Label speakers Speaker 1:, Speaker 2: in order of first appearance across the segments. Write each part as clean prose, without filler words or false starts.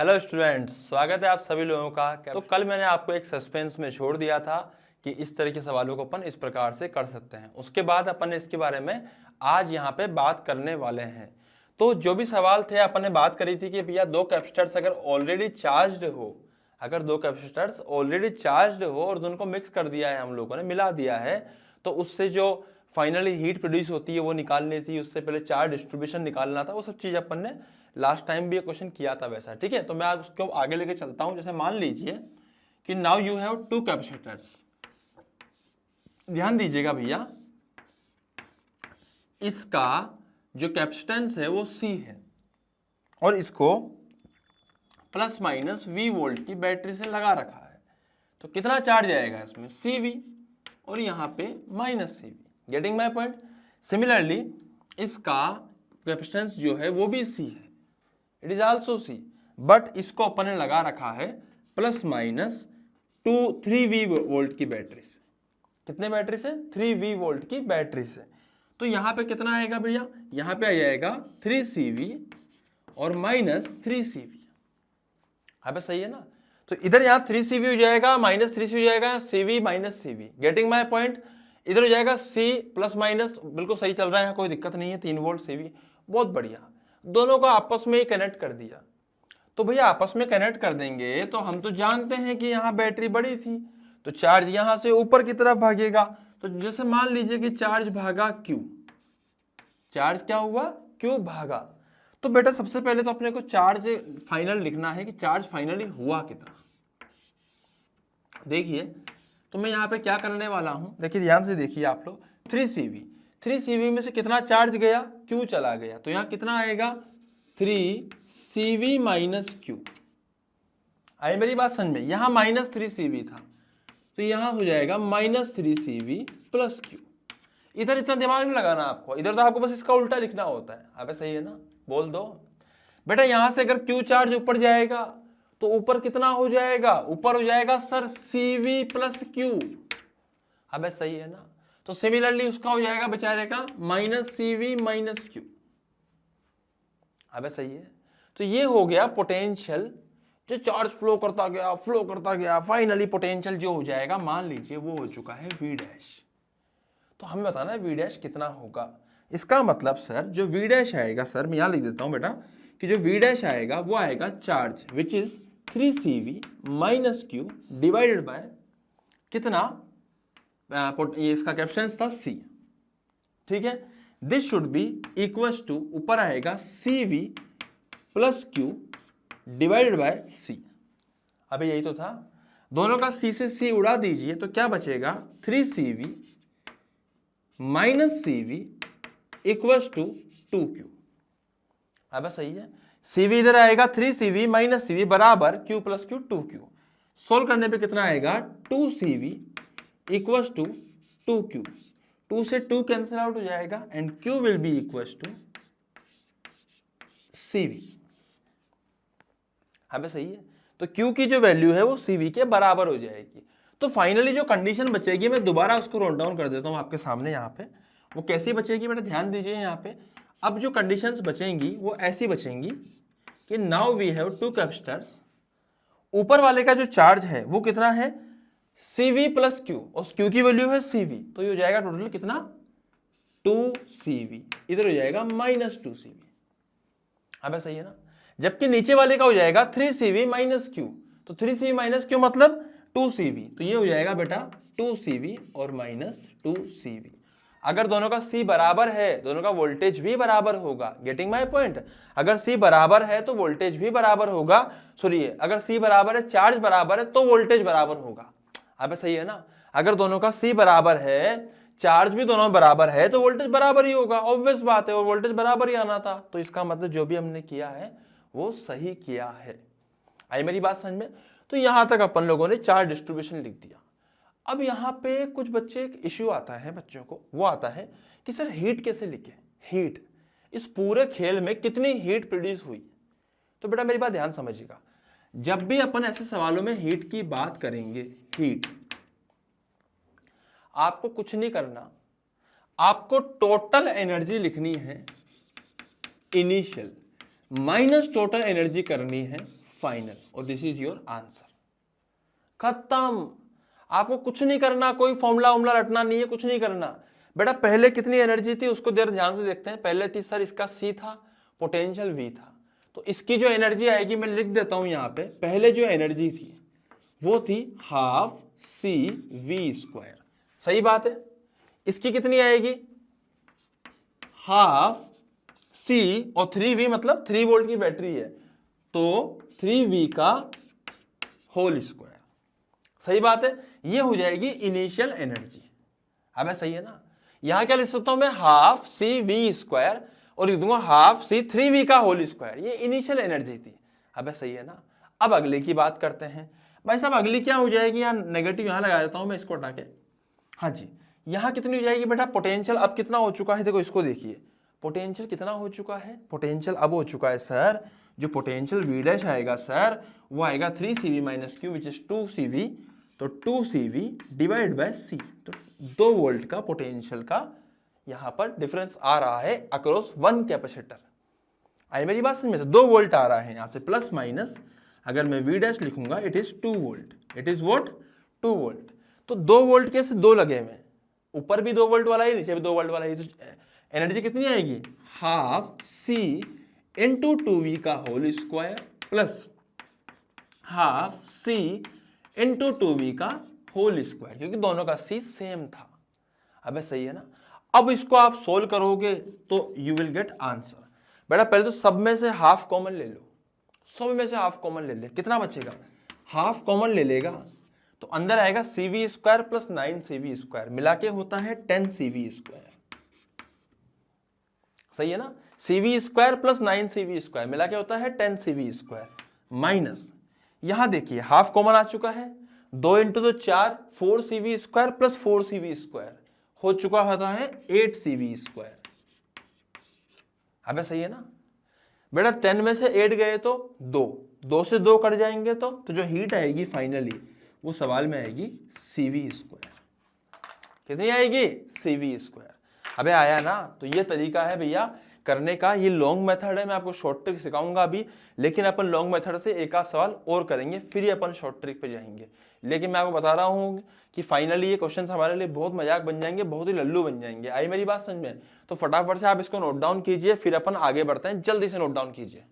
Speaker 1: Hello students, स्वागत है आप सभी लोगों का। तो कल मैंने आपको एक सस्पेंस में छोड़ दिया था कि इस तरह के सवालों को अपन इस प्रकार से कर सकते हैं। उसके बाद अपन ने इसके बारे में आज यहाँ पे बात करने वाले हैं। तो जो भी सवाल थे अपन ने बात करी थी कि भैया दो कैपेसिटर्स अगर ऑलरेडी चार्ज्ड हो, अगर दो कैपेसिटर्स ऑलरेडी चार्ज्ड हो और दोनों को मिक्स कर दिया है, हम लोगों ने मिला दिया है, तो उससे जो फाइनली हीट प्रोड्यूस होती है वो निकालनी थी। उससे पहले चार्ज डिस्ट्रीब्यूशन निकालना था। वो सब चीज़ अपन ने लास्ट टाइम भी ये क्वेश्चन किया था वैसा। ठीक है, तो मैं आज उसको आगे लेके चलता हूं। जैसे मान लीजिए कि now you have two capacitors. ध्यान दीजिएगा भैया, इसका जो कैपेसिटेंस है वो C है और इसको प्लस माइनस V वोल्ट की बैटरी से लगा रखा है। तो कितना चार्ज आएगा इसमें? CV और यहाँ पे minus CV। Getting my point? Similarly इसका कैपेसिटेंस जो है वो भी C है, it is also C, but इसको अपन ने लगा रखा है प्लस माइनस 3V वोल्ट की बैटरी से। कितने बैटरी से? 3V वोल्ट की बैटरी से। तो यहाँ पे कितना आएगा भैया? यहाँ पे आ जाएगा 3CV और माइनस 3CV। हाँ पे सही है ना? तो इधर यहाँ 3CV हो जाएगा, माइनस 3CV हो जाएगा, CV minus CV। Getting my point? इधर हो जाएगा C प्लस माइनस, बिल्कुल सही चल रहा है, कोई दिक्कत नहीं है। 3 वोल्ट CV, बहुत बढ़िया। दोनों को आपस में ही कनेक्ट कर दिया। तो भैया आपस में कनेक्ट कर देंगे तो हम तो जानते हैं कि यहाँ बैटरी बड़ी थी, तो चार्ज यहाँ से ऊपर की तरफ भागेगा। तो जैसे मान लीजिए कि चार्ज भागा Q, चार्ज क्या हुआ? Q भागा। तो बेटा सबसे पहले तो अपने को चार्ज फाइनल लिखना है कि चार्ज फाइनली हुआ कितना। देखिए, तो मैं यहाँ पे क्या करने वाला हूँ, देखिए ध्यान से देखिए आप लोग। 3CV में से कितना चार्ज गया? Q चला गया। तो यहाँ कितना आएगा? 3CV minus Q। आई मेरी बात समझ में? यहाँ माइनस 3CV था, तो यहाँ हो जाएगा माइनस 3CV प्लस Q। इधर इतना दिमाग नहीं लगाना आपको, इधर तो आपको बस इसका उल्टा लिखना होता है। अबे सही है ना? बोल दो बेटा। यहाँ से अगर Q चार्ज ऊपर जाएगा तो ऊपर कितना हो जाएगा? ऊपर हो जाएगा सर CV प्लस Q। अबे सही है ना? तो सिमिलरली उसका हो जाएगा बेचारे का माइनस CV माइनस Q। अबे सही है? तो ये हो गया पोटेंशियल, जो चार्ज फ्लो करता गया, फाइनली पोटेंशियल जो हो जाएगा, मान लीजिए वो हो चुका है V डैश। तो हमें बताना है V डैश कितना होगा। इसका मतलब सर जो V डैश आएगा, सर मैं यहां लिख देता हूं बेटा, कि जो V डैश आएगा वो आएगा charge which is 3CV minus Q divided by कितना? ये इसका कैपेसिटेंस था C। ठीक है, this should be equals to, ऊपर आएगा CV plus Q divided by C। अबे यही तो था। दोनों का C से C उड़ा दीजिए तो क्या बचेगा? 3CV minus CV equals to 2Q। अब सही है? CV इधर आएगा 3CV माइनस CV बराबर Q plus Q 2Q। Solve करने पे कितना आएगा? 2CV equals to 2Q। 2 से 2 कैंसिल आउट हो जाएगा and Q will be equals to CV। अब सही है? तो Q की जो वैल्यू है वो CV के बराबर हो जाएगी। तो फाइनली जो कंडीशन बचेगी, मैं दोबारा उसको नोट डाउन कर देता हूं आपके सामने। यहाँ पे वो कैसी बचेगी बेटा? ध्यान दीजिए यहाँ पे। अब जो कंडीशंस बचेंगी वो ऐसी बचेंगी कि now we have two capacitors. ऊपर वाले का जो चार्ज है वो कितना है? CV प्लस Q, और Q की वैल्यू है CV। तो ये हो जाएगा टोटल कितना? 2CV। इधर हो जाएगा माइनस 2CV। अब सही है ना? जबकि नीचे वाले का हो जाएगा 3CV माइनस Q। तो 3CV माइनस Q मतलब 2CV। तो ये हो जाएगा बेटा 2CV और माइनस 2CV। अगर दोनों का C बराबर है, दोनों का वोल्टेज भी बराबर होगा। Getting my point? अगर C बराबर है तो वोल्टेज भी बराबर होगा। सुनिए, अगर C बराबर है, चार्ज बराबर है, तो वोल्टेज बराबर होगा। अब सही है ना? अगर दोनों का C बराबर है, चार्ज भी दोनों बराबर है, तो वोल्टेज बराबर ही होगा। ऑब्वियस बात है, और वोल्टेज बराबर ही आना था। तो इसका मतलब जो भी हमने किया है वो सही किया है। आई मेरी बात समझ में? तो यहां तक अपन लोगों ने चार्ज डिस्ट्रीब्यूशन लिख दिया। अब यहाँ पे कुछ बच्चे, एक इश्यू आता है बच्चों को, वो आता है कि सर हीट कैसे लिखे? हीट, इस पूरे खेल में कितनी हीट प्रोड्यूस हुई? तो बेटा मेरी बात ध्यान समझिएगा, जब भी अपन ऐसे सवालों में हीट की बात करेंगे, हीट, आपको कुछ नहीं करना, आपको टोटल एनर्जी लिखनी है इनिशियल, माइनस टोटल एनर्जी करनी है फाइनल, और दिस इज योर आंसर। खत्म, आपको कुछ नहीं करना, कोई फॉर्मूला वॉर्मूला रटना नहीं है, कुछ नहीं करना। बेटा पहले कितनी एनर्जी थी उसको देर ध्यान से देखते हैं। पहले थी सर इसका C था, पोटेंशियल V था, तो इसकी जो एनर्जी आएगी मैं लिख देता हूं यहां पे। पहले जो एनर्जी थी वो थी हाफ CV²। सही बात है। इसकी कितनी आएगी? हाफ C और 3V, मतलब 3 वोल्ट की बैटरी है तो 3V का होल स्क्वायर। सही बात है, ये हो जाएगी इनिशियल एनर्जी। अब सही है ना। यहां क्या लिख सकता हूं मैं? हाफ CV² और लिख दूंगा हाफ C3V का होल स्क्वायर। ये इनिशियल एनर्जी थी। अब सही है ना। अब अगले की बात करते हैं। भाई साहब अगली क्या हो जाएगी? यहां नेगेटिव यहां लगा देता हूं मैं इसको हटा के। हाँ जी, यहां कितनी हो जाएगी बेटा? पोटेंशियल अब कितना हो चुका है? देखो इसको देखिए, पोटेंशियल कितना हो चुका है? पोटेंशियल अब हो चुका है सर, जो पोटेंशियल V' आएगा सर वो आएगा 3CV - Q which is 2CV। तो 2CV डिवाइड बाय C, तो 2 वोल्ट का पोटेंशियल का यहां पर डिफरेंस आ रहा है अक्रॉस 1 कैपेसिटर। आई मेरी बात समझ में? 2 वोल्ट आ रहा है यहां से, प्लस माइनस अगर मैं V' लिखूंगा it is 2 volt. It is what? 2 volt. तो 2 वोल्ट के से 2 लगे हुए, ऊपर भी 2 वोल्ट वाला ही, नीचे भी 2 वोल्ट वाला ही, तो एनर्जी कितनी आएगी? हाफ C इंटू 2V का whole square plus half C into 2V का होल स्क्वायर, क्योंकि दोनों का C सेम था। अब सही है ना। अब इसको आप सोल्व करोगे तो यू विल गेट आंसर। बेटा पहले तो सब में से हाफ कॉमन ले लो, सब में से हाफ कॉमन ले ले, कितना बचेगा? हाफ कॉमन ले लेगा तो अंदर आएगा CV² प्लस 9CV², मिला के होता है 10CV²। सही है ना। CV² प्लस 9CV² मिला के होता है 10CV² माइनस, यहां देखिए हाफ कॉमन आ चुका है, 2 इंटू तो 4, 4CV² प्लस 4CV² हो चुका होता है 8CV²। अब सही है ना। बेटा 10 में से 8 गए तो 2 से 2 कट जाएंगे तो जो हीट आएगी फाइनली वो सवाल में आएगी CV²। कितनी आएगी? CV²। अबे आया ना। तो ये तरीका है भैया करने का, ये लॉन्ग मेथड है। मैं आपको शॉर्ट ट्रिक सिखाऊंगा अभी, लेकिन अपन लॉन्ग मेथड से एक आध सवाल और करेंगे फिर ही अपन शॉर्ट ट्रिक पे जाएंगे। लेकिन मैं आपको बता रहा हूं कि फाइनली ये क्वेश्चन हमारे लिए बहुत मजाक बन जाएंगे, बहुत ही लल्लू बन जाएंगे। आई मेरी बात समझ में? तो फटाफट से आप इसको नोट डाउन कीजिए, फिर अपन आगे बढ़ते हैं। जल्दी से नोट डाउन कीजिए।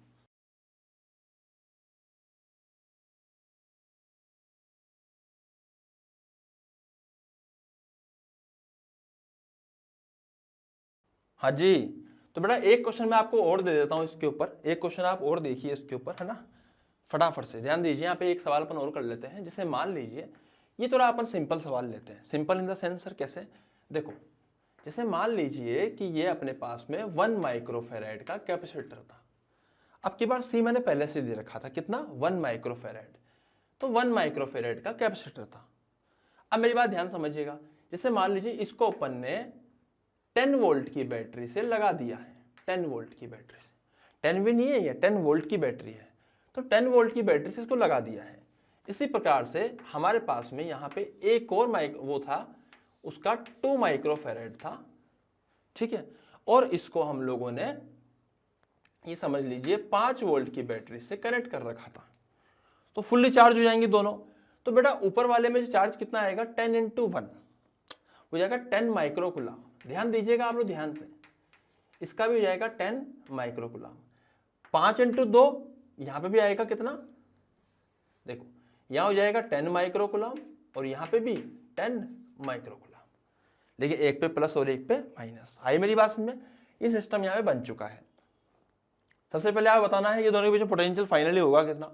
Speaker 1: हाँ जी, तो बेटा एक क्वेश्चन मैं आपको और दे देता हूं इसके ऊपर, एक क्वेश्चन आप और देखिए इसके ऊपर, है ना। फटाफट से ध्यान दीजिए। यहाँ पे एक सवाल अपन और कर लेते हैं। जैसे मान लीजिए ये थोड़ा अपन सिंपल सवाल लेते हैं। Simple in the sense sir कैसे? देखो जैसे मान लीजिए कि ये अपने पास में 1 माइक्रोफेराड का कैपेसिटर था। अब की बार C मैंने पहले से दे रखा था, कितना? 1 माइक्रोफेराड। तो 1 माइक्रोफेराड का कैपेसिटर था। अब मेरी बात ध्यान समझिएगा। जैसे मान लीजिए इसको अपन ने 10 वोल्ट की बैटरी से लगा दिया है। 10 वोल्ट की बैटरी से, 10 भी नहीं है ये, 10 वोल्ट की बैटरी है। तो 10 वोल्ट की बैटरी से इसको लगा दिया है। इसी प्रकार से हमारे पास में यहाँ पे एक और वो था, उसका 2 माइक्रोफेराड था, ठीक है। और इसको हम लोगों ने ये समझ लीजिए 5 वोल्ट की बैटरी से कनेक्ट कर रखा था। तो फुल्ली चार्ज हो जाएंगे दोनों। तो बेटा ऊपर वाले में चार्ज कितना आएगा? 10 इंटू 1 हो जाएगा 10 माइक्रोकुलाम। ध्यान दीजिएगा आप लोग ध्यान से, इसका भी हो जाएगा 10 माइक्रोकुलाम। 5 इंटू 2 यहां पे भी आएगा कितना? देखो यहां हो जाएगा 10 माइक्रोकुलाम और यहां पे भी 10 माइक्रोकुलाम, लेकिन एक पे प्लस और एक पे माइनस। आई मेरी बात समझ में? ये सिस्टम यहां पे बन चुका है। सबसे पहले आप बताना है ये दोनों के बीच पोटेंशियल फाइनली होगा कितना,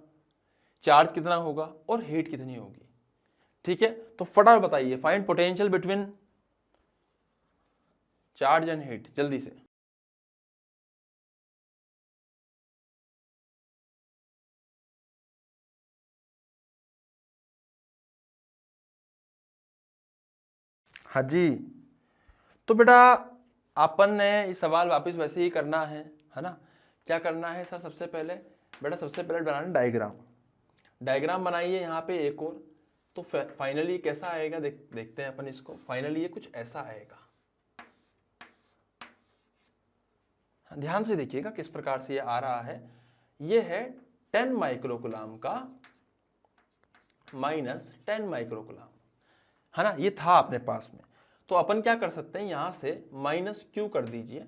Speaker 1: चार्ज कितना होगा और हीट कितनी होगी, ठीक है। तो फटाफट बताइए, find potential between charge and heat, जल्दी से। हाँ जी, तो बेटा अपन ने ये सवाल वापस वैसे ही करना है ना। क्या करना है सर? सबसे पहले बेटा सबसे पहले बनाना डायग्राम। डायग्राम बनाइए यहाँ पे एक और, तो फाइनली कैसा आएगा देखते हैं अपन इसको। फाइनली ये कुछ ऐसा आएगा, ध्यान से देखिएगा किस प्रकार से ये आ रहा है। ये है 10 माइक्रोकुलाम का माइनस 10 माइक्रोकुलाम, है ना, ये था अपने पास में। तो अपन क्या कर सकते हैं, यहां से माइनस क्यू कर दीजिए,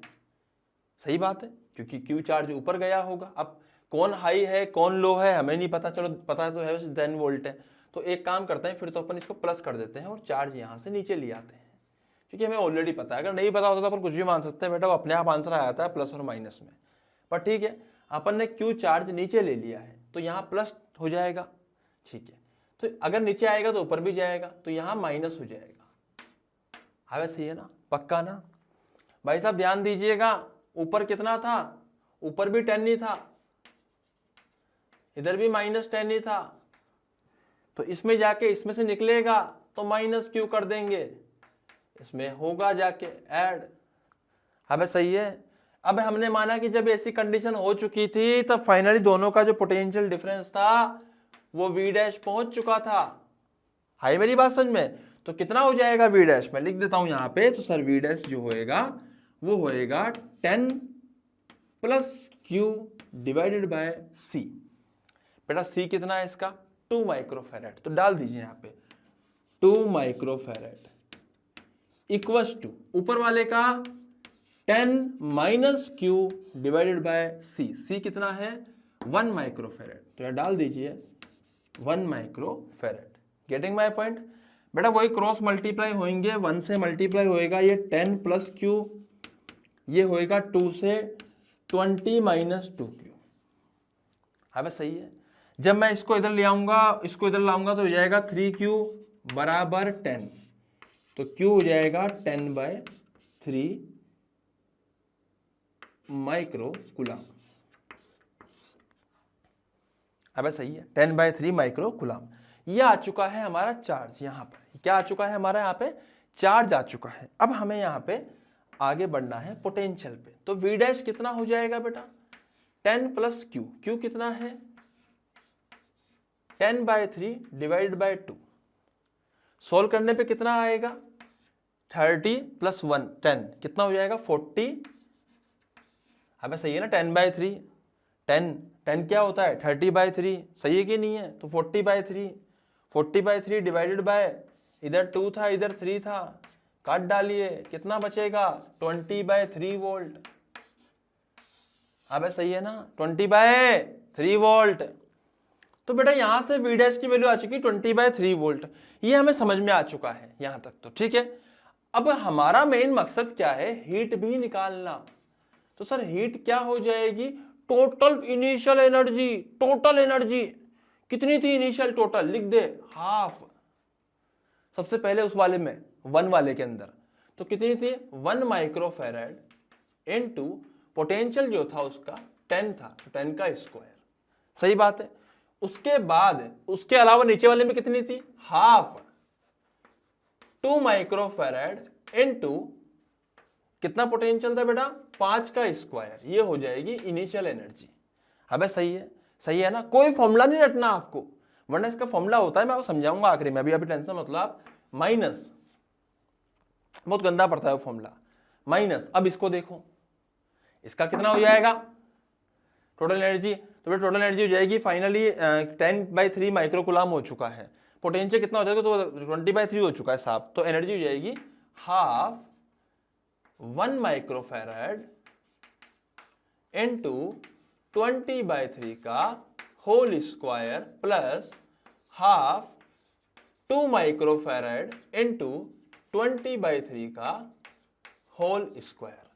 Speaker 1: सही बात है, क्योंकि क्यू चार्ज ऊपर गया होगा। अब कौन हाई है कौन लो है हमें नहीं पता, चलो पता तो है 10 वोल्ट है, तो एक काम करते हैं फिर तो अपन इसको प्लस कर देते हैं और चार्ज यहां से नीचे ले आते हैं, क्योंकि हमें ऑलरेडी पता है। अगर नहीं पता होता तो अपन कुछ भी मान सकते हैं बेटा, वो अपने आप आंसर आ जाता है प्लस और माइनस में। पर ठीक है, अपन ने क्यू चार्ज नीचे ले लिया है तो यहाँ प्लस हो जाएगा, ठीक है। तो अगर नीचे आएगा तो ऊपर भी जाएगा, तो यहाँ माइनस हो जाएगा। हाँ वैसे है ना, पक्का ना भाई साहब, ध्यान दीजिएगा। ऊपर कितना था, ऊपर भी 10 ही था, इधर भी माइनस 10 ही था, तो इसमें जाके इसमें से निकलेगा तो माइनस क्यू कर देंगे, इसमें होगा जाके ऐड। हमें सही है। अब हमने माना कि जब ऐसी कंडीशन हो चुकी थी तब फाइनली दोनों का जो पोटेंशियल डिफरेंस था वो वी डैश पहुंच चुका था। हाई मेरी बात समझ में? तो कितना हो जाएगा वी डैश, मैं लिख देता हूं यहां पे। तो सर वी डैश जो होएगा वो होएगा 10 प्लस क्यू डिवाइडेड बाय सी। बेटा सी कितना है इसका, 2 माइक्रोफैरेड, तो डाल दीजिए यहां पे 2 माइक्रोफैरेड इक्वल्स टू ऊपर वाले का 10 माइनस क्यू डिवाइडेड बाय सी। सी कितना है 1 माइक्रोफैरेड, तो यहां डाल दीजिए 1 माइक्रोफैरेड। Getting my point? बेटा वही क्रॉस मल्टीप्लाई होंगे, 1 से मल्टीप्लाई होएगा ये 10 प्लस क्यू, ये होएगा 2 से 20 माइनस 2q। हाँ बस सही है। जब मैं इसको इधर ले आऊंगा, इसको इधर लाऊंगा तो हो जाएगा 3q बराबर 10, तो q हो जाएगा 10/3 माइक्रोकुलाम। अब सही है, 10/3 माइक्रोकुलाम। ये आ चुका है हमारा चार्ज, यहां पर क्या आ चुका है हमारा, यहाँ पे चार्ज आ चुका है। अब हमें यहाँ पे आगे बढ़ना है पोटेंशियल पे। तो वी डैश कितना हो जाएगा बेटा 10 प्लस क्यू, क्यू कितना है 10/3 डिवाइड बाय 2। सोल्व करने पे कितना आएगा 30 प्लस 1 10, कितना हो जाएगा 40। अब सही है ना, 10/3 10 क्या होता है 30/3, सही है कि नहीं है? तो 40/3, 40/3 डिवाइडेड बाय, इधर 2 था इधर 3 था, काट डालिए, कितना बचेगा 20/3 वोल्ट। अब सही है ना, 20/3 वोल्ट। तो बेटा यहां से वी डैश की वैल्यू आ चुकी 20/3 वोल्ट, ये हमें समझ में आ चुका है यहां तक, तो ठीक है। अब हमारा मेन मकसद क्या है, हीट भी निकालना। तो सर हीट क्या हो जाएगी, total initial energy, total energy कितनी थी इनिशियल, टोटल लिख दे हाफ, सबसे पहले उस वाले में 1 वाले के अंदर, तो कितनी थी 1 माइक्रोफैरेड इनटू पोटेंशियल जो था उसका 10 था, तो 10 का स्क्वायर, सही बात है। उसके बाद उसके अलावा नीचे वाले में कितनी थी हाफ, 2 माइक्रोफैरेड इनटू कितना पोटेंशियल था बेटा 5 का स्क्वायर, ये हो जाएगी इनिशियल एनर्जी। अब सही है, सही है ना, कोई फॉर्मूला नहीं रटना आपको, वरना इसका फॉर्मूला होता है, मैं आपको समझाऊंगा आखिरी में, अभी टेंशन मतलब माइनस, बहुत गंदा पड़ता है वो फॉर्मूला माइनस। अब इसको देखो, इसका कितना हो जाएगा टोटल एनर्जी, तो टोटल एनर्जी हो जाएगी फाइनली 10/3 माइक्रोकुलाम हो चुका है। पोटेंशियल कितना हो जाएगा, तो 20/3 हो चुका है साहब, तो एनर्जी हो जाएगी हाफ 1 माइक्रोफैरेड इनटू 20/3 का whole square plus half 2 microfarad into 20/3 का होल स्क्वायर।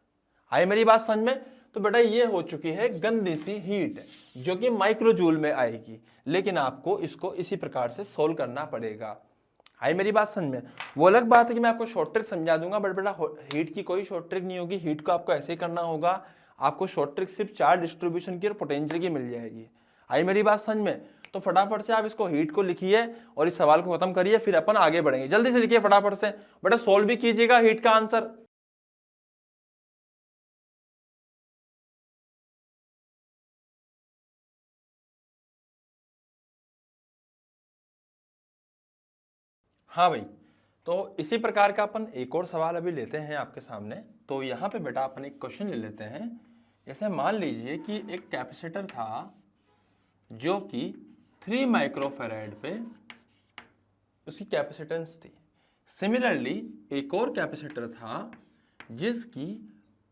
Speaker 1: आई मेरी बात समझ में? तो बेटा ये हो चुकी है गंदी सी हीट जो कि माइक्रोजूल में आएगी, लेकिन आपको इसको इसी प्रकार से सोल्व करना पड़ेगा। आई मेरी बात समझ में? वो अलग बात है कि मैं आपको शॉर्ट ट्रिक समझा दूंगा, बट बेटा हीट की कोई शॉर्ट ट्रिक नहीं होगी, हीट को आपको ऐसे ही करना होगा। आपको शॉर्ट ट्रिक सिर्फ चार्ज डिस्ट्रीब्यूशन की और पोटेंशियल की मिल जाएगी। आई मेरी बात समझ में? तो फटाफट से आप इसको हीट को लिखिए और इस सवाल को खत्म करिए, फिर अपन आगे बढ़ेंगे। जल्दी से लिखिए फटाफट से, बेटा सोल्व भी कीजिएगा हीट का आंसर। हाँ भाई, तो इसी प्रकार का अपन एक और सवाल अभी लेते हैं आपके सामने। तो यहाँ पे बेटा अपन एक क्वेश्चन ले लेते हैं। जैसे मान लीजिए कि एक कैपेसिटर था जो कि 3 माइक्रोफैराड पे उसकी कैपेसिटेंस थी। सिमिलरली एक और कैपेसिटर था जिसकी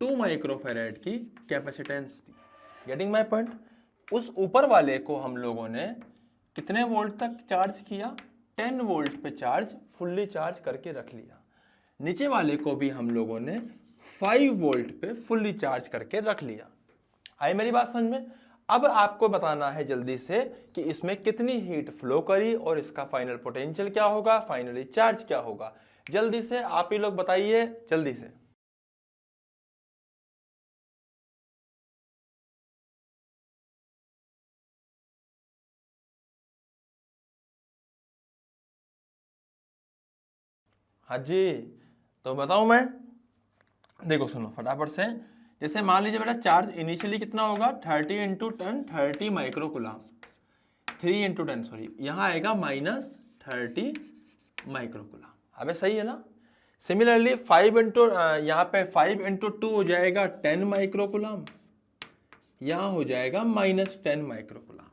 Speaker 1: 2 माइक्रोफैराड की कैपेसिटेंस थी। Getting my point? उस ऊपर वाले को हम लोगों ने कितने वोल्ट तक चार्ज किया? 10 वोल्ट पे चार्ज फुल्ली चार्ज करके रख लिया। नीचे वाले को भी हम लोगों ने 5 वोल्ट पे फुल्ली चार्ज करके रख लिया। आई मेरी बात समझ में? अब आपको बताना है जल्दी से कि इसमें कितनी हीट फ्लो करी और इसका फाइनल पोटेंशियल क्या होगा, फाइनली चार्ज क्या होगा। जल्दी से आप ही लोग बताइए, जल्दी से। हाँ जी, तो बताऊं मैं? देखो सुनो फटाफट से। जैसे मान लीजिए बेटा चार्ज इनिशियली कितना होगा, 30 इंटू 10 30 माइक्रो कुलाम, 3 इंटू 10 सॉरी, यहाँ आएगा -30 माइक्रो कुलाम। अबे सही है ना? सिमिलरली 5 इंटू यहाँ पे 5 इंटू 2 हो जाएगा 10 माइक्रो कुलाम, यहाँ हो जाएगा -10 माइक्रो कुलाम।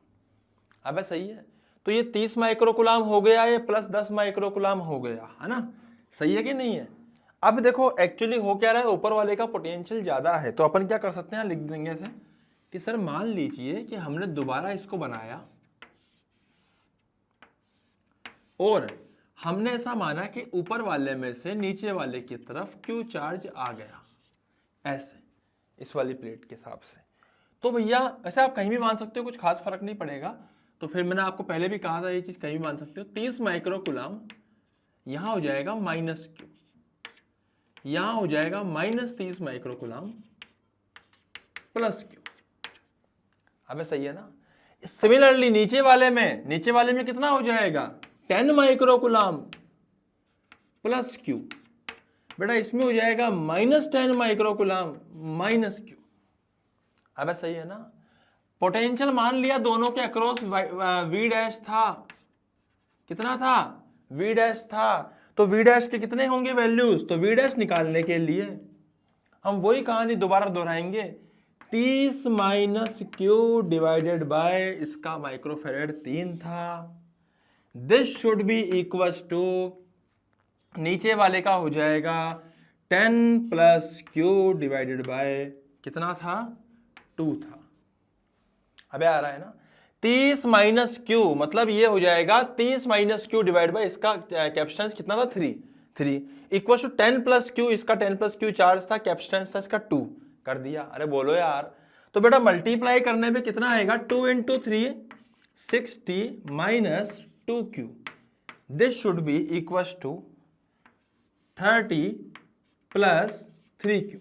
Speaker 1: अबे सही है? तो ये 30 माइक्रो कुलाम हो गया, ये प्लस 10 माइक्रो कुलाम हो गया, है ना? सही है कि नहीं है? अब देखो एक्चुअली हो क्या रहा है, ऊपर वाले का पोटेंशियल ज्यादा है, तो अपन क्या कर सकते हैं, लिख देंगे ऐसे कि सर मान लीजिए कि हमने दोबारा इसको बनाया और हमने ऐसा माना कि ऊपर वाले में से नीचे वाले की तरफ क्यू चार्ज आ गया, ऐसे इस वाली प्लेट के हिसाब से। तो भैया ऐसे आप कहीं भी मान सकते हो, कुछ खास फर्क नहीं पड़ेगा। तो फिर मैंने आपको पहले भी कहा था ये चीज कहीं भी मान सकते हो। 30 माइक्रो कुलाम यहां हो जाएगा -Q, यहां हो जाएगा -30 माइक्रो कुलाम +Q। अबे सही है ना? सिमिलरली नीचे वाले में कितना हो जाएगा, 10 माइक्रो कुलाम +Q। बेटा इसमें हो जाएगा -10 माइक्रो कुलाम -Q। अबे सही है ना? पोटेंशियल मान लिया दोनों के अक्रॉस V डैश था, कितना था, V डैश था। तो V डैश के कितने होंगे वैल्यूज, तो V डैश निकालने के लिए हम वही कहानी दोबारा दोहराएंगे। 30 -Q डिवाइडेड बाय इसका माइक्रोफैराड 3 था। This should be equal to, नीचे वाले का हो जाएगा 10 + Q डिवाइडेड बाय कितना था, 2 था। अबे आ रहा है ना? 30 - Q मतलब ये हो जाएगा 30 - Q डिवाइड बाय इसका कैपेसिटेंस कितना था, 3 इक्वल टू 10 + Q, इसका 10 + Q चार्ज था, कैपेसिटेंस था इसका 2 कर दिया। अरे बोलो यार। तो बेटा मल्टीप्लाई करने पे कितना आएगा, 2 × 3 60 - 2Q। This should be equal to 30 + 3Q।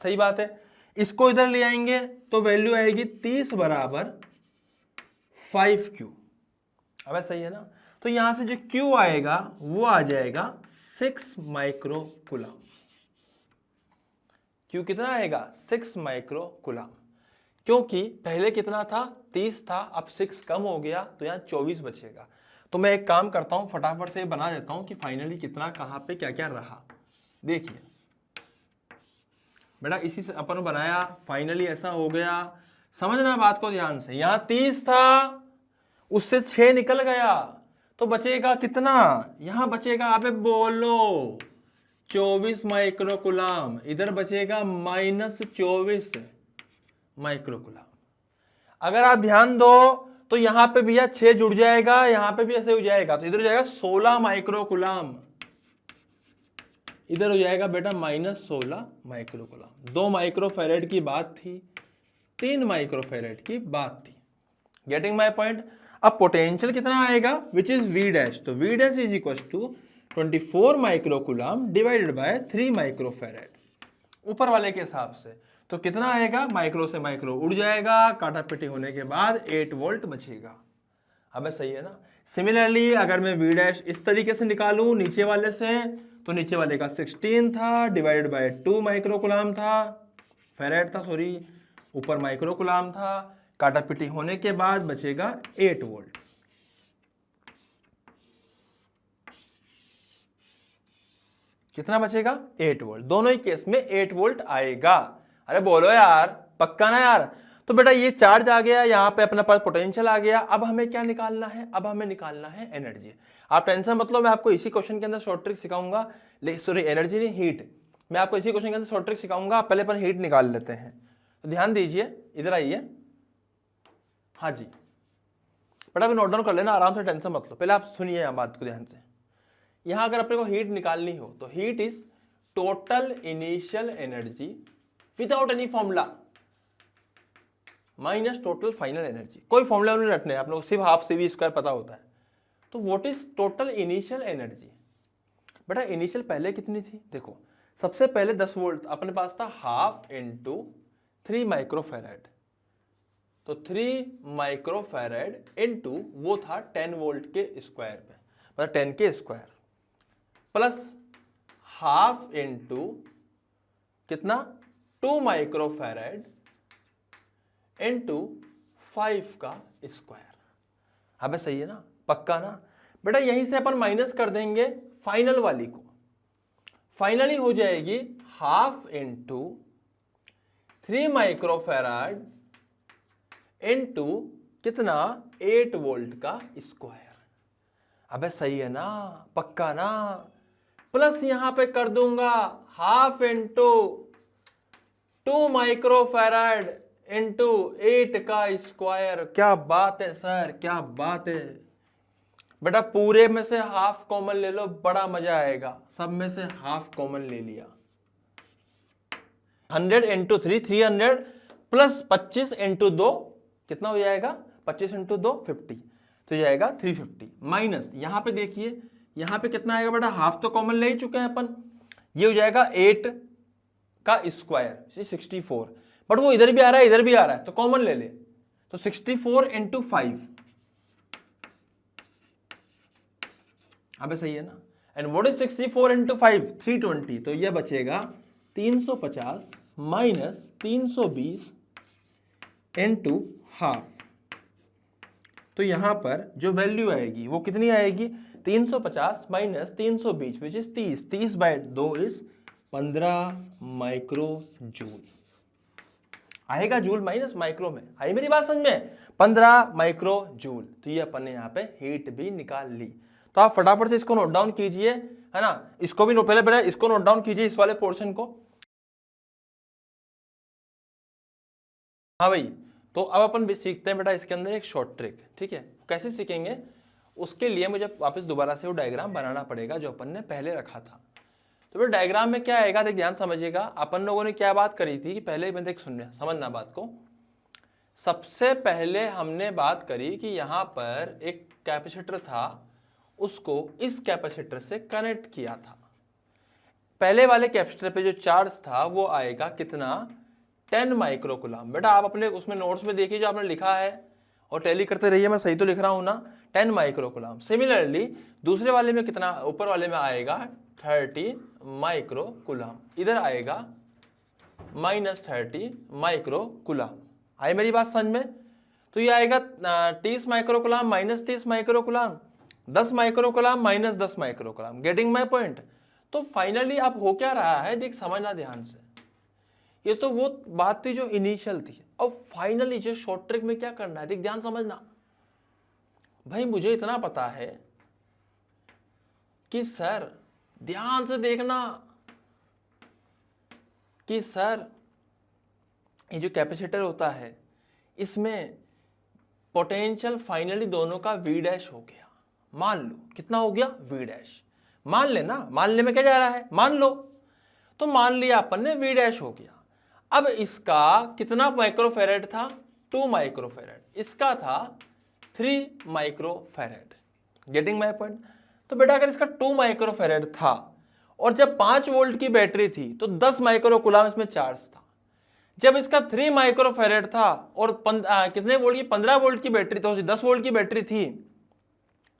Speaker 1: सही बात है। इसको इधर ले आएंगे तो वैल्यू आएगी 30 = 5Q। अब सही है ना? तो यहां से जो Q आएगा वो आ जाएगा 6 माइक्रो कुलाम। Q कितना आएगा, 6 माइक्रो कुलाम। क्योंकि पहले कितना था, 30 था, अब 6 कम हो गया तो यहाँ 24 बचेगा। तो मैं एक काम करता हूं, फटाफट से बना देता हूं कि फाइनली कितना कहां पे क्या क्या रहा। देखिए बेटा इसी से अपन बनाया, फाइनली ऐसा हो गया। समझना बात को ध्यान से, यहां 30 था, उससे 6 निकल गया तो बचेगा कितना, यहां बचेगा, अबे बोलो 24 माइक्रो कुलाम, इधर बचेगा -24 माइक्रो कुलाम। अगर आप ध्यान दो तो यहां पे भैया 6 जुड़ जाएगा, यहां पे भी ऐसे हो जाएगा, तो इधर हो जाएगा 16 माइक्रो कुलाम, इधर हो जाएगा बेटा -16 माइक्रो कुलाम। 2 माइक्रोफैराड की बात थी, 3 माइक्रोफैराड की बात थी। Getting my point? अब पोटेंशियल कितना आएगा, विच इज V डैश, तो V dash is equal to 24 micro coulomb divided by 3 microfarad ऊपर वाले के हिसाब से। तो कितना आएगा, माइक्रो से माइक्रो उड़ जाएगा, काटा पिटी होने के बाद 8 वोल्ट बचेगा। अब सही है ना? सिमिलरली अगर मैं V डैश इस तरीके से निकालूं नीचे वाले से, तो नीचे वाले का 16 था डिवाइडेड बाय 2 माइक्रो कुलाम था, फैराड था सॉरी, ऊपर माइक्रो कुलाम था, काटा पिटी होने के बाद बचेगा 8 वोल्ट। कितना बचेगा, 8 वोल्ट। दोनों ही केस में 8 वोल्ट आएगा। अरे बोलो यार, पक्का ना यार? तो बेटा ये चार्ज आ गया, यहाँ पे अपने पास पोटेंशियल आ गया। अब हमें क्या निकालना है, अब हमें निकालना है एनर्जी। आप टेंशन मतलब मैं आपको इसी क्वेश्चन के अंदर शॉर्ट ट्रिक सिखाऊंगा, सॉरी एनर्जी नहीं, हीट। मैं आपको इसी क्वेश्चन के अंदर शॉर्ट ट्रिक सिखाऊंगा, पहले अपन हीट निकाल लेते हैं। तो ध्यान दीजिए, इधर आइए। हाँ जी बेटा अभी नोट डाउन कर लेना आराम से, टेंशन मत लो। पहले आप सुनिए यहाँ बात को ध्यान से। यहाँ अगर अपने को हीट निकालनी हो तो heat is total initial energy without any formula minus total final energy. कोई फॉर्मूला नहीं रखने, आप लोग सिर्फ हाफ CV स्क्वायर पता होता है। तो what is total initial energy? बेटा इनिशियल पहले कितनी थी, देखो सबसे पहले 10 वोल्ट अपने पास था, हाफ इंटू 3 माइक्रोफेरेड। तो 3 माइक्रोफेरेड इंटू वो था 10 वोल्ट के स्क्वायर पे, मतलब 10 के स्क्वायर, प्लस हाफ इंटू कितना 2 माइक्रोफेरेड इंटू 5 का स्क्वायर। अब सही है ना, पक्का ना बेटा? यहीं से अपन माइनस कर देंगे फाइनल वाली को, फाइनली हो जाएगी हाफ इंटू 3 माइक्रोफेराड इंटू कितना 8 वोल्ट का स्क्वायर। अबे सही है ना, पक्का ना? प्लस यहां पे कर दूंगा हाफ इंटू 2 माइक्रोफेराड इंटू 8 का स्क्वायर। क्या बात है सर, क्या बात है बेटा। पूरे में से हाफ कॉमन ले लो, बड़ा मजा आएगा। सब में से हाफ कॉमन ले लिया। 100 इंटू 3 300 प्लस 25 इंटू 2 कितना हो जाएगा, 25 इंटू 2 50, तो जाएगा 350 माइनस यहां पे देखिए, यहां पे कितना आएगा बेटा, हाफ तो कॉमन ले ही चुके हैं अपन। ये हो जाएगा 8 का स्क्वायर 64, बट वो इधर भी आ रहा है इधर भी आ रहा है, तो कॉमन ले ले। तो 64 इंटू 5, अबे सही है ना। And what is 64 into 5, 320। तो ये बचेगा 350 माइनस 320 इंटू हाफ। तो यहां पर जो वैल्यू आएगी वो कितनी आएगी, 350 minus 320 which is 30, 30/2 is 15 micro joule आएगा। जूल माइनस माइक्रो में आई मेरी बात समझ में, 15 माइक्रो जूल। तो ये अपन ने यहाँ पे हीट भी निकाल ली। तो आप फटाफट से इसको नोट डाउन कीजिए, है ना। इसको भी पहले इसको नोट डाउन कीजिए, इस वाले पोर्शन को। हाँ भाई, तो अब अपन भी सीखते हैं बेटा इसके अंदर एक शॉर्ट ट्रिक, ठीक है। कैसे सीखेंगे, उसके लिए मुझे वापस दोबारा से वो डायग्राम बनाना पड़ेगा जो अपन ने पहले रखा था। तो फिर डायग्राम में क्या आएगा, देख ध्यान समझिएगा। अपन लोगों ने क्या बात करी थी कि पहले मैं देख समझना बात को। सबसे पहले हमने बात करी कि यहां पर एक कैपेसिटर था, उसको इस कैपेसिटर से कनेक्ट किया था। पहले वाले कैपेसिटर पे जो चार्ज था वो आएगा कितना, 10 माइक्रोकुलाम। बेटा आप अपने उसमें नोट्स में देखिए जो आपने लिखा है और टैली करते रहिए, मैं सही तो लिख रहा हूं ना, 10 माइक्रोकुलाम। सिमिलरली दूसरे वाले में कितना, ऊपर वाले में आएगा 30 माइक्रोकुलाम, इधर आएगा माइनस 30 माइक्रोकुलाम। आई मेरी बात समझ में? तो ये आएगा 30 microcoulomb minus 30 microcoulomb, 10 microcoulomb minus 10 microcoulomb. Getting my point? तो फाइनली अब हो क्या रहा है, देख समझना ध्यान से। ये तो वो बात थी जो इनिशियल थी, अब फाइनली जो शॉर्ट ट्रिक में क्या करना है, देख ध्यान समझना भाई। मुझे इतना पता है कि सर, ध्यान से देखना कि सर ये जो कैपेसिटर होता है इसमें पोटेंशियल फाइनली दोनों का V डैश हो गया। मान लो कितना हो गया, V डैश। मान लेना, मानने में क्या जा रहा है, मान लो। तो मान लिया अपन ने V डैश हो गया। अब इसका कितना माइक्रोफेरेड था, 2 माइक्रोफेरेड। इसका था 3 माइक्रोफेरेड। Getting my point? तो बेटा अगर इसका 2 माइक्रोफेरेड था और जब 5 वोल्ट की बैटरी थी तो 10 माइक्रोकुलाम इसमें चार्ज था। जब इसका 3 माइक्रोफेरेड था और कितने वोल्ट की, 15 वोल्ट की बैटरी, तो 10 वोल्ट की बैटरी थी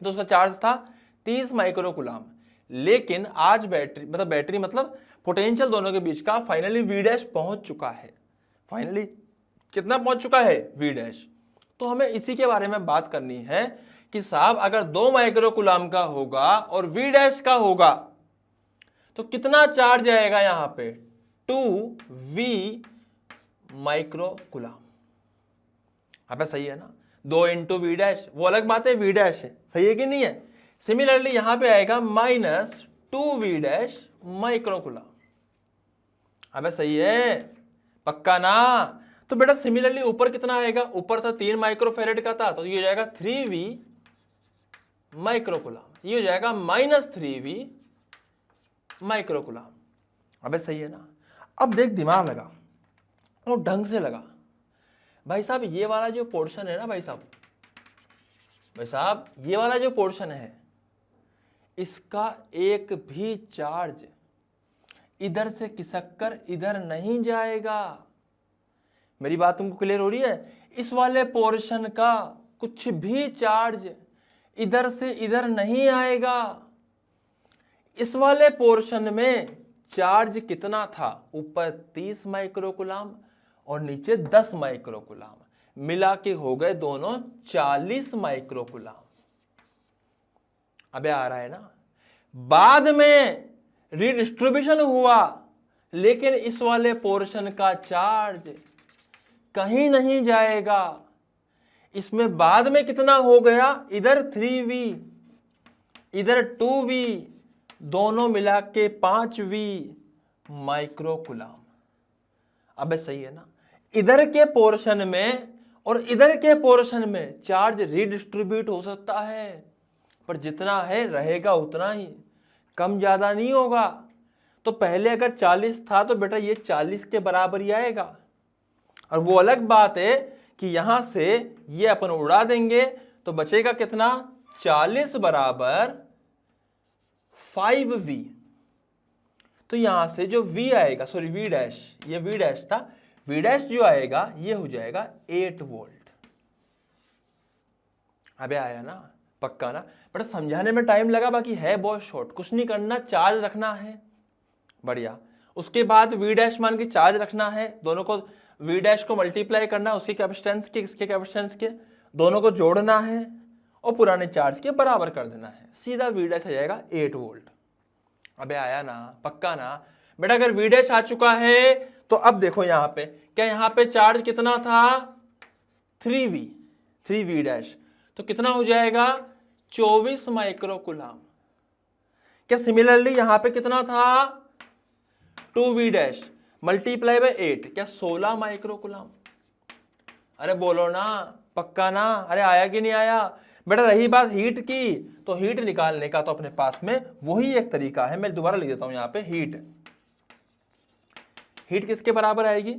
Speaker 1: तो उसका चार्ज था 30 माइक्रोकुलाम। लेकिन आज बैटरी मतलब पोटेंशियल दोनों के बीच का फाइनली V डैश पहुंच चुका है। फाइनली कितना पहुंच चुका है, V डैश। तो हमें इसी के बारे में बात करनी है कि साहब अगर 2 माइक्रोकुलाम का होगा और V डैश का होगा तो कितना चार्ज आएगा यहां पे, 2V माइक्रोकुलाम। अबे सही है ना, 2 इंटू वी डैश, वो अलग बात है, वी डैश है, सही है कि नहीं है। सिमिलरली यहां पे आएगा -2v' माइक्रोकुलम। अबे सही है, पक्का ना। तो बेटा सिमिलरली ऊपर कितना आएगा, ऊपर था 3 माइक्रोफेरेड का था, तो ये हो जाएगा 3v माइक्रोकुलम, ये हो जाएगा -3v माइक्रोकुलम। अबे सही है ना। अब देख दिमाग लगा और ढंग से लगा। भाई साहब ये वाला जो पोर्शन है ना भाई साहब ये वाला जो पोर्शन है, इसका एक भी चार्ज इधर से खिसक कर इधर नहीं जाएगा। मेरी बात तुमको क्लियर हो रही है। इस वाले पोर्शन का कुछ भी चार्ज इधर से इधर नहीं आएगा। इस वाले पोर्शन में चार्ज कितना था, ऊपर 30 माइक्रोकुलाम और नीचे 10 माइक्रोकुलाम, मिला के हो गए दोनों 40 माइक्रोकुलाम। अबे आ रहा है ना। बाद में रिडिस्ट्रीब्यूशन हुआ, लेकिन इस वाले पोर्शन का चार्ज कहीं नहीं जाएगा। इसमें बाद में कितना हो गया, इधर 3v इधर 2v, दोनों मिला के 5v माइक्रोकुलाम। अबे सही है ना। इधर के पोर्शन में और इधर के पोर्शन में चार्ज रिडिस्ट्रीब्यूट हो सकता है, पर जितना है रहेगा उतना ही, कम ज्यादा नहीं होगा। तो पहले अगर 40 था तो बेटा ये 40 के बराबर ही आएगा। और वो अलग बात है कि यहां से ये अपन उड़ा देंगे तो बचेगा कितना, 40 बराबर 5v। तो यहां से जो v आएगा, सॉरी v डैश, ये v डैश था, v डैश जो आएगा ये हो जाएगा 8 वोल्ट। अबे आया ना, पक्का ना। बट समझाने में टाइम लगा, बाकी है बहुत शॉर्ट, कुछ नहीं करना, चार्ज रखना है, बढ़िया। उसके बाद v डैश मान के चार्ज रखना है, दोनों को v डैश को मल्टीप्लाई करना है, उसके कैपेसिटेंस के इसके कैपेसिटेंस के, दोनों को जोड़ना है और पुराने चार्ज के बराबर कर देना है, सीधा v डैश आ जाएगा 8 वोल्ट। अबे आया ना, पक्का ना। बेटा अगर v डैश आ चुका है तो अब देखो यहां पे, क्या यहां पे चार्ज कितना था, 3v डैश, तो कितना हो जाएगा 24 माइक्रोकुलाम। क्या सिमिलरली यहां पे कितना था, 2v डैश मल्टीप्लाई बाय 8, क्या 16 माइक्रोकुलाम। अरे बोलो ना, पक्का ना। अरे आया कि नहीं आया। बेटा रही बात हीट की, तो हीट निकालने का तो अपने पास में वही एक तरीका है, मैं दोबारा लिख देता हूं यहां पे। हीट किसके बराबर आएगी,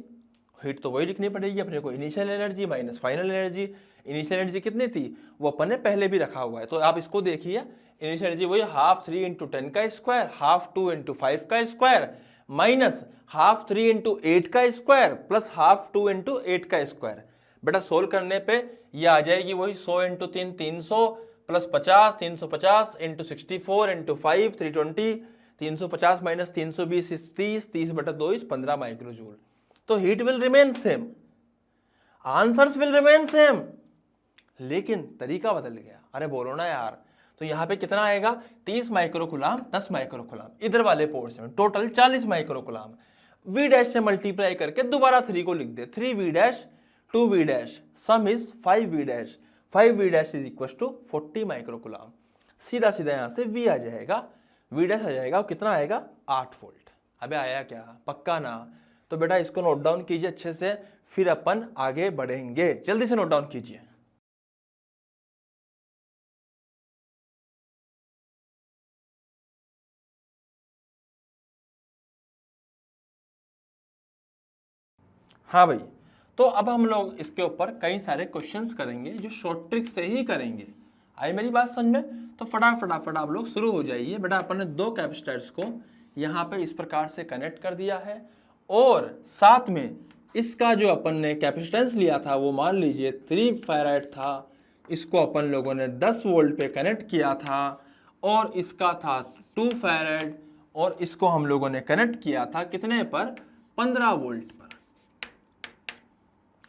Speaker 1: हीट तो वही लिखनी पड़ेगी अपने को, initial energy minus final energy. Initial energy कितनी थी, वो अपन ने पहले भी रखा हुआ है, तो आप इसको देखिए। इनिशियल एनर्जी वही हाफ 3 इंटू 10 का स्क्वायर, हाफ 2 इंटू 5 का स्क्वायर, माइनस हाफ 3 इंटू 8 का स्क्वायर, प्लस हाफ 2 इंटू 8 का स्क्वायर। बेटा सोल्व करने पे ये आ जाएगी वही 100 into 3 300, plus 50 350 into 64 into 5 320, 350 minus 320 30, 30/2 15 microjoule. तो heat will remain same, answers will remain same, लेकिन तरीका बदल गया। अरे बोलो ना यार। तो यहां पे कितना आएगा, 30 माइक्रोकुलाम 10 माइक्रोकुलाम, इधर वाले पोर्शन में टोटल 40 माइक्रोकुलाम। v डैश से मल्टीप्लाई करके दोबारा 3 को लिख दे, 3v dash 2v dash, sum is 5v dash, 5v dash is equal to 40 microcoulomb. सीधा सीधा यहां से v आ जाएगा, v डैश आ जाएगा, और कितना आएगा 8 वोल्ट। अबे आया क्या, पक्का ना। तो बेटा इसको नोट डाउन कीजिए अच्छे से, फिर अपन आगे बढ़ेंगे। जल्दी से नोट डाउन कीजिए। हाँ भाई, तो अब हम लोग इसके ऊपर कई सारे क्वेश्चंस करेंगे जो शॉर्ट ट्रिक से ही करेंगे। आई मेरी बात समझ में। तो फटाफट आप लोग शुरू हो जाइए। बेटा अपन ने 2 कैपेसिटर्स को यहाँ पे इस प्रकार से कनेक्ट कर दिया है, और साथ में इसका जो अपन ने कैपेसिटेंस लिया था वो मान लीजिए 3 फैराड था, इसको अपन लोगों ने 10 वोल्ट पे कनेक्ट किया था, और इसका था 2 फैराड, और इसको हम लोगों ने कनेक्ट किया था कितने पर, 15 वोल्ट पर।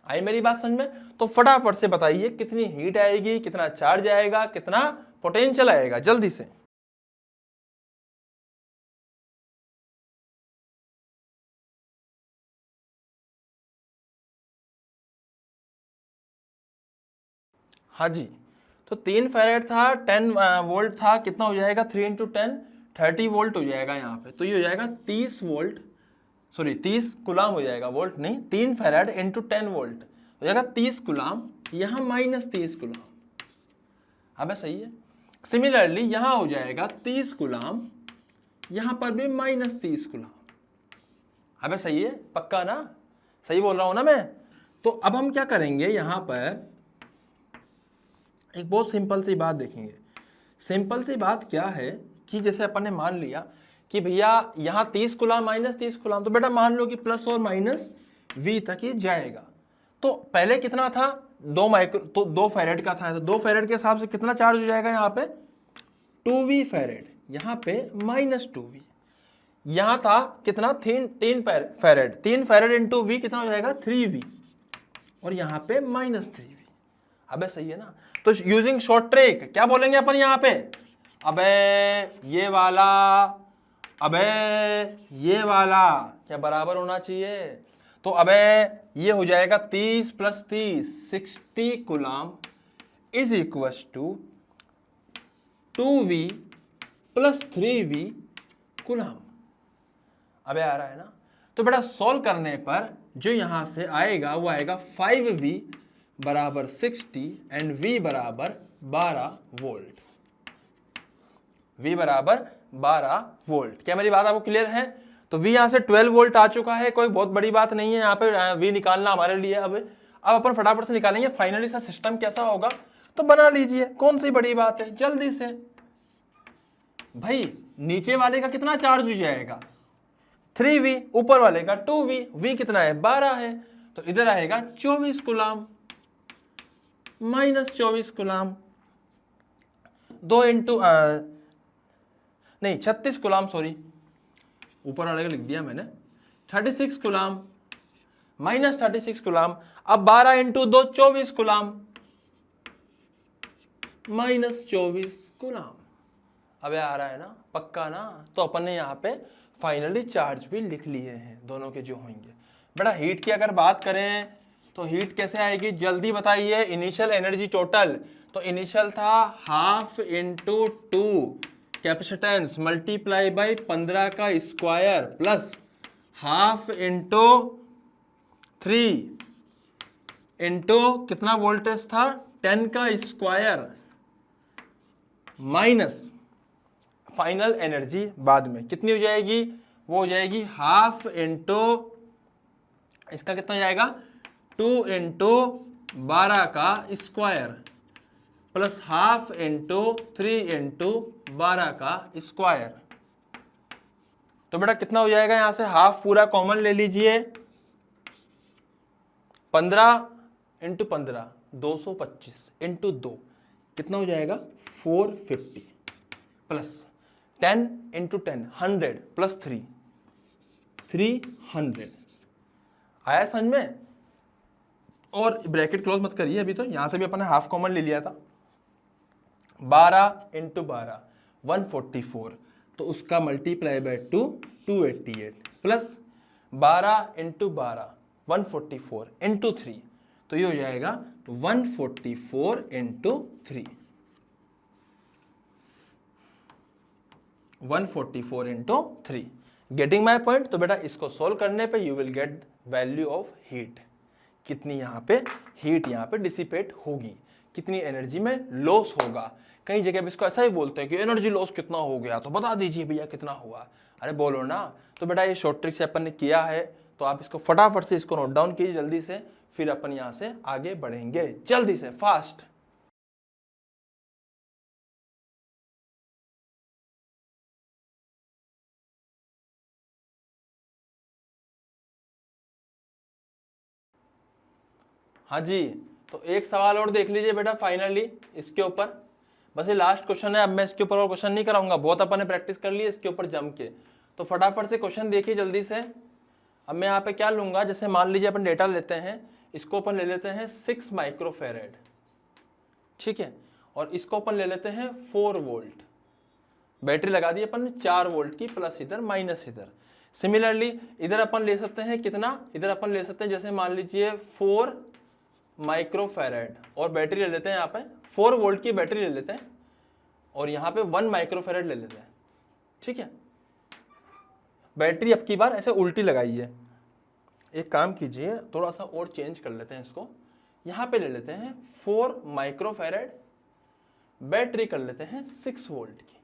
Speaker 1: आई मेरी बात समझ में। तो फटाफट से बताइए कितनी हीट आएगी, कितना चार्ज आएगा, कितना पोटेंशियल आएगा, जल्दी से। हाँ जी, तो 3 फेरेड था, 10 वोल्ट था, कितना हो जाएगा 3 इंटू 10 30 वोल्ट हो जाएगा यहाँ पे। तो ये हो जाएगा 30 वोल्ट, सॉरी 30 कुलाम हो जाएगा, वोल्ट नहीं, 3 फेरेड इंटू 10 वोल्ट हो जाएगा 30 कुलाम, यहाँ माइनस 30 कुलाम। अब सही है। सिमिलरली यहाँ हो जाएगा 30 कुलाम, यहाँ पर भी माइनस 30 कुलाम। अब सही है, पक्का ना, सही बोल रहा हूं ना मैं। तो अब हम क्या करेंगे, यहाँ पर एक बहुत सिंपल सी बात देखेंगे। सिंपल सी बात क्या है कि जैसे अपन ने मान लिया कि भैया यहाँ 30 कुलाम माइनस 30 कुलाम, तो बेटा मान लो कि प्लस और माइनस v तक ये जाएगा। तो पहले कितना था, 2 फेरेड का था, तो 2 फेरेड के हिसाब से कितना चार्ज हो जाएगा यहाँ पे 2v फेरेड, यहाँ पे माइनस 2v। यहाँ था कितना 3 फेरेड, 3 फेरेड इंटू v कितना हो जाएगा 3v, और यहाँ पे माइनस 3v। अबे सही है ना। तो यूजिंग शॉर्ट ट्रिक क्या बोलेंगे अपन यहाँ पे, अबे ये वाला, अबे ये वाला क्या बराबर होना चाहिए। तो अबे ये हो जाएगा 30 plus 30 60 coulomb is equal to 2v plus 3v coulomb. अबे आ रहा है ना। तो बेटा सॉल्व करने पर जो यहां से आएगा वो आएगा 5v बराबर 60 एंड v बराबर 12 वोल्ट, v बराबर 12 वोल्ट। क्या मेरी बात आपको क्लियर है। तो v यहां से 12 वोल्ट आ चुका है, कोई बहुत बड़ी बात नहीं है यहाँ पे v निकालना हमारे लिए। अब अपन फटाफट से निकालेंगे फाइनली सा सिस्टम कैसा होगा, तो बना लीजिए, कौन सी बड़ी बात है, जल्दी से। भाई नीचे वाले का कितना चार्ज हो जाएगा 3v, ऊपर वाले का 2v, v कितना है 12 है, तो इधर आएगा 24 कुलाम माइनस 24 कुलाम, 2 इंटू नहीं 36 कुलाम, सॉरी ऊपर वाले का लिख दिया मैंने, 36 कुलाम माइनस 36 कुलाम। अब 12 इंटू 2 24 कुलाम माइनस 24 कुलाम। अबे आ रहा है ना, पक्का ना। तो अपन ने यहाँ पे फाइनली चार्ज भी लिख लिए हैं दोनों के जो होंगे। बेटा हीट की अगर बात करें तो हीट कैसे आएगी जल्दी बताइए। इनिशियल एनर्जी टोटल, तो इनिशियल था half into 2 capacitance multiply by 15 का square plus half into 3 into कितना वोल्टेज था 10 का स्क्वायर माइनस फाइनल एनर्जी बाद में कितनी हो जाएगी, वो हो जाएगी हाफ इंटू इसका कितना हो जाएगा 2 इंटू 12 का square plus half into 3 into 12 का स्क्वायर। तो बेटा कितना हो जाएगा, यहां से हाफ पूरा कॉमन ले लीजिए, 15 इंटू 15 225 इंटू 2 कितना हो जाएगा 450 प्लस 10 इंटू 10 100 प्लस 3 300। आया समझ में। और ब्रैकेट क्लोज मत करिए अभी, तो यहां से भी अपन ने हाफ कॉमन ले लिया था। 12 इंटू 12 144, तो उसका multiply by 2 288 plus 12 into 12 144 into 3, तो ये हो जाएगा 144 into 3 144 into 3। Getting my point. तो बेटा इसको सोल्व करने पे you will get value of heat, कितनी यहाँ पे हीट यहाँ पे डिसिपेट होगी, कितनी एनर्जी में लॉस होगा। कई जगह इसको ऐसा ही बोलते हैं कि एनर्जी लॉस कितना हो गया, तो बता दीजिए भैया कितना हुआ। अरे बोलो ना। तो बेटा ये शॉर्ट ट्रिक से अपन ने किया है, तो आप इसको फटाफट से इसको नोट डाउन कीजिए जल्दी से, फिर अपन यहाँ से आगे बढ़ेंगे जल्दी से फास्ट। हाँ जी, तो एक सवाल और देख लीजिए बेटा फाइनली इसके ऊपर, बस ये लास्ट क्वेश्चन है। अब मैं इसके ऊपर और क्वेश्चन नहीं कराऊंगा, बहुत अपन ने प्रैक्टिस कर ली है इसके ऊपर जम के। तो फटाफट से क्वेश्चन देखिए जल्दी से। अब मैं यहाँ पे क्या लूंगा, जैसे मान लीजिए अपन डेटा लेते हैं, इसको अपन ले लेते हैं 6 माइक्रोफेरेड, ठीक है, और इसको अपन ले लेते हैं 4 वोल्ट। बैटरी लगा दी अपन 4 वोल्ट की, प्लस इधर माइनस इधर। सिमिलरली इधर अपन ले सकते हैं कितना, इधर अपन ले सकते हैं जैसे मान लीजिए 4 माइक्रोफेरेड और बैटरी ले लेते हैं यहाँ पे 4 वोल्ट की बैटरी ले लेते हैं और यहाँ पे 1 माइक्रोफेरेड ले लेते हैं। ठीक है, बैटरी अब की बार ऐसे उल्टी लगाइए। एक काम कीजिए, थोड़ा सा और चेंज कर लेते हैं इसको। यहाँ पे ले लेते हैं 4 माइक्रोफेरेड, बैटरी कर लेते हैं 6 वोल्ट की।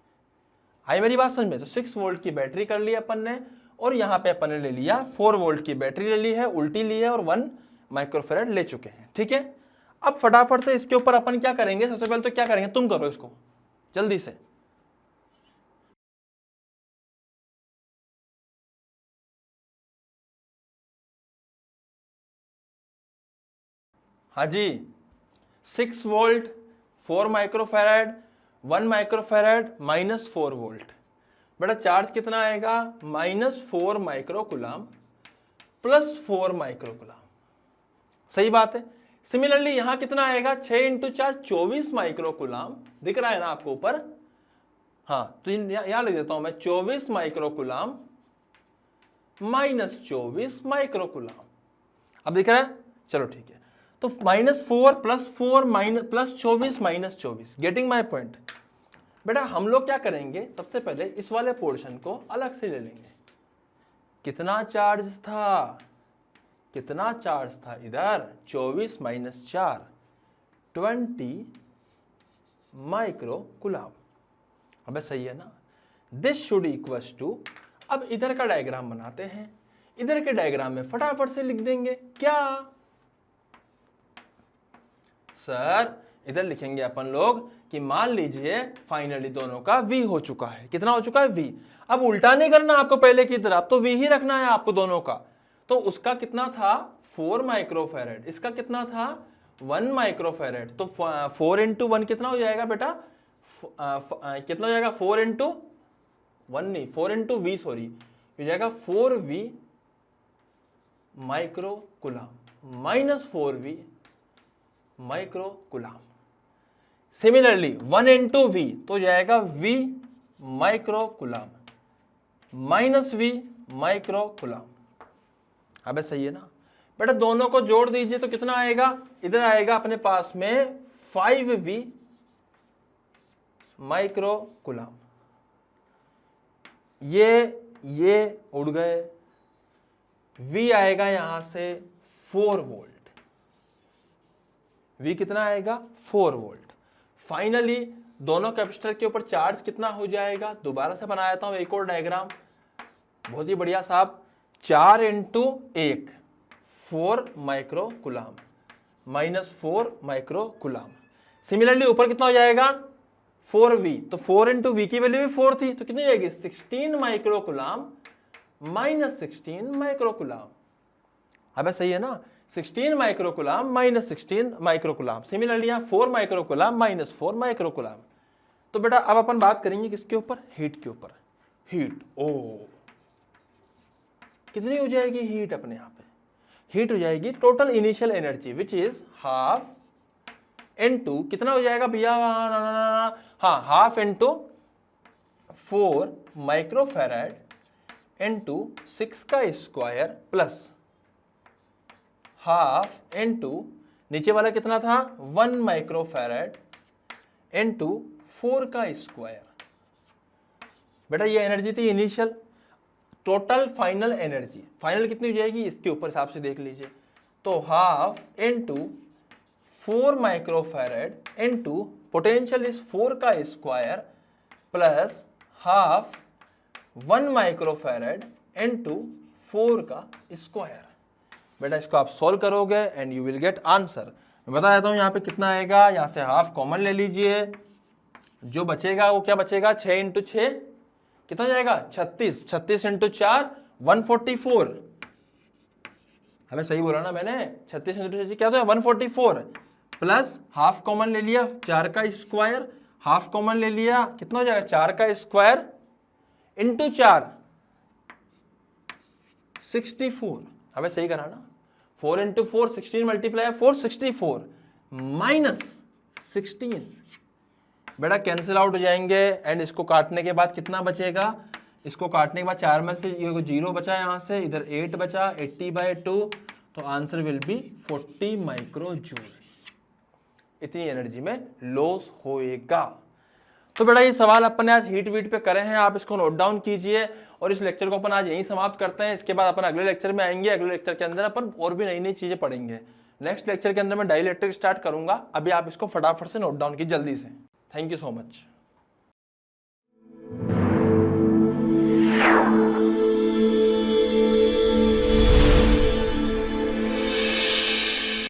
Speaker 1: आई मेरी बात समझ में? तो 6 वोल्ट की बैटरी कर ली अपन ने और यहाँ पे अपन ने ले लिया 4 वोल्ट की बैटरी ले ली है, उल्टी ली है और 1 माइक्रोफेरेड ले चुके हैं। ठीक है, अब फटाफट से इसके ऊपर अपन क्या करेंगे, सबसे पहले तो क्या करेंगे, तुम करो इसको जल्दी से। हाँ जी, 6 वोल्ट 4 माइक्रोफेरेड 1 माइक्रोफेरेड -4 वोल्ट। बेटा चार्ज कितना आएगा, -4 माइक्रोकुलाम प्लस 4 माइक्रोकुलाम। सही बात है। सिमिलरली यहां कितना आएगा, 6 × 4 24 माइक्रोकुलाम। दिख रहा है ना आपको ऊपर? हाँ, तो यहां लिख देता हूं मैं 24 माइक्रोकुलाम -24 माइक्रोकुलाम। अब दिख रहा है? चलो ठीक है, तो -4 + 4 +24 -24, गेटिंग माई पॉइंट। बेटा हम लोग क्या करेंगे, सबसे पहले इस वाले पोर्शन को अलग से ले लेंगे। कितना चार्ज था, कितना चार्ज था इधर, 24 - 4 20 माइक्रोकुलाम। अबे सही है ना? दिस शुड इक्वल्स टू, अब इधर का डायग्राम बनाते हैं। इधर के डायग्राम में फटाफट से लिख देंगे क्या सर, इधर लिखेंगे अपन लोग कि मान लीजिए फाइनली दोनों का V हो चुका है। कितना हो चुका है, V। अब उल्टा नहीं करना आपको पहले की तरह, तो V ही रखना है आपको दोनों का। तो उसका कितना था 4 माइक्रोफेरेड, इसका कितना था 1 माइक्रोफेरेड। तो 4 × 1 कितना हो जाएगा बेटा, कितना हो जाएगा, 4 × 1 नहीं, 4 × V सॉरी, हो जाएगा 4V microcoulomb -4V microcoulomb. Similarly 1 × V तो जाएगा V माइक्रोकुलाम -V माइक्रोकुलाम। अबे सही है ना बेटा? दोनों को जोड़ दीजिए तो कितना आएगा, इधर आएगा अपने पास में 5V माइक्रोकुलाम। ये उड़ गए, V आएगा यहां से 4 वोल्ट। V कितना आएगा, 4 वोल्ट। फाइनली दोनों कैपेसिटर के ऊपर चार्ज कितना हो जाएगा, दोबारा से बनाया हूं एक और डायग्राम, बहुत ही बढ़िया साहब। 4 × 1 4 माइक्रोकुलाम -4 माइक्रोकुलाम। सिमिलरली ऊपर कितना हो जाएगा 4V, तो 4 × V की वैल्यू भी 4 थी, तो कितनी जाएगी 16 माइक्रोकुलाम -16 माइक्रोकुलाम। अब सही है ना, 16 माइक्रोकुलाम -16 माइक्रोकुलाम। सिमिलरली यहाँ 4 माइक्रोकुलाम -4 माइक्रोकुलाम। तो बेटा अब अपन बात करेंगे किसके ऊपर, हीट के ऊपर। हीट, ओ कितनी हो जाएगी हीट अपने यहाँ पे, हीट हो जाएगी total initial energy which is half into, कितना हो जाएगा भैया, हाँ हाफ इनटू 4 माइक्रोफेरेड इनटू 6 का स्क्वायर प्लस हाफ इनटू नीचे वाला कितना था 1 माइक्रोफेरेड इनटू 4 का स्क्वायर। बेटा ये एनर्जी थी initial, total final energy, final कितनी हो जाएगी इसके ऊपर हिसाब से देख लीजिए। तो half into 4 microfarad into potential is 4 का square plus half 1 microfarad into 4 का स्क्वायर। बेटा इसको आप सॉल्व करोगे and you will get answer. मैं बता देता हूं यहाँ पे कितना आएगा, यहाँ से हाफ कॉमन ले लीजिए, जो बचेगा वो क्या बचेगा 6 × 6 कितना जाएगा 36, 36 × 4 144। हमें सही बोला ना मैंने, 36 × 6 क्या तो 144 प्लस हाफ कॉमन ले लिया 4 का स्क्वायर, हाफ कॉमन ले लिया कितना हो जाएगा 4 का स्क्वायर इंटू 4 64। हमें सही करा ना, 4 × 4 16 मल्टीप्लाई 4 64 -16। बेटा कैंसिल आउट हो जाएंगे एंड इसको काटने के बाद कितना बचेगा, इसको काटने के बाद 4 में से ये 0 बचा, यहाँ से इधर 8 बचा, 80/2 तो answer will be 40 micro joule, इतनी एनर्जी में लॉस होएगा। तो बेटा ये सवाल अपन ने आज हीट वीट पे करे हैं, आप इसको नोट डाउन कीजिए और इस लेक्चर को अपन आज यहीं समाप्त करते हैं। इसके बाद अपन अगले लेक्चर में आएंगे, अगले लेक्चर के अंदर अपन और भी नई नई चीजें पढ़ेंगे। नेक्स्ट लेक्चर के अंदर मैं डाइलेक्ट्रिक स्टार्ट करूंगा, अभी आप इसको फटाफट से नोट डाउन कीजिए जल्दी से। Thank you so much.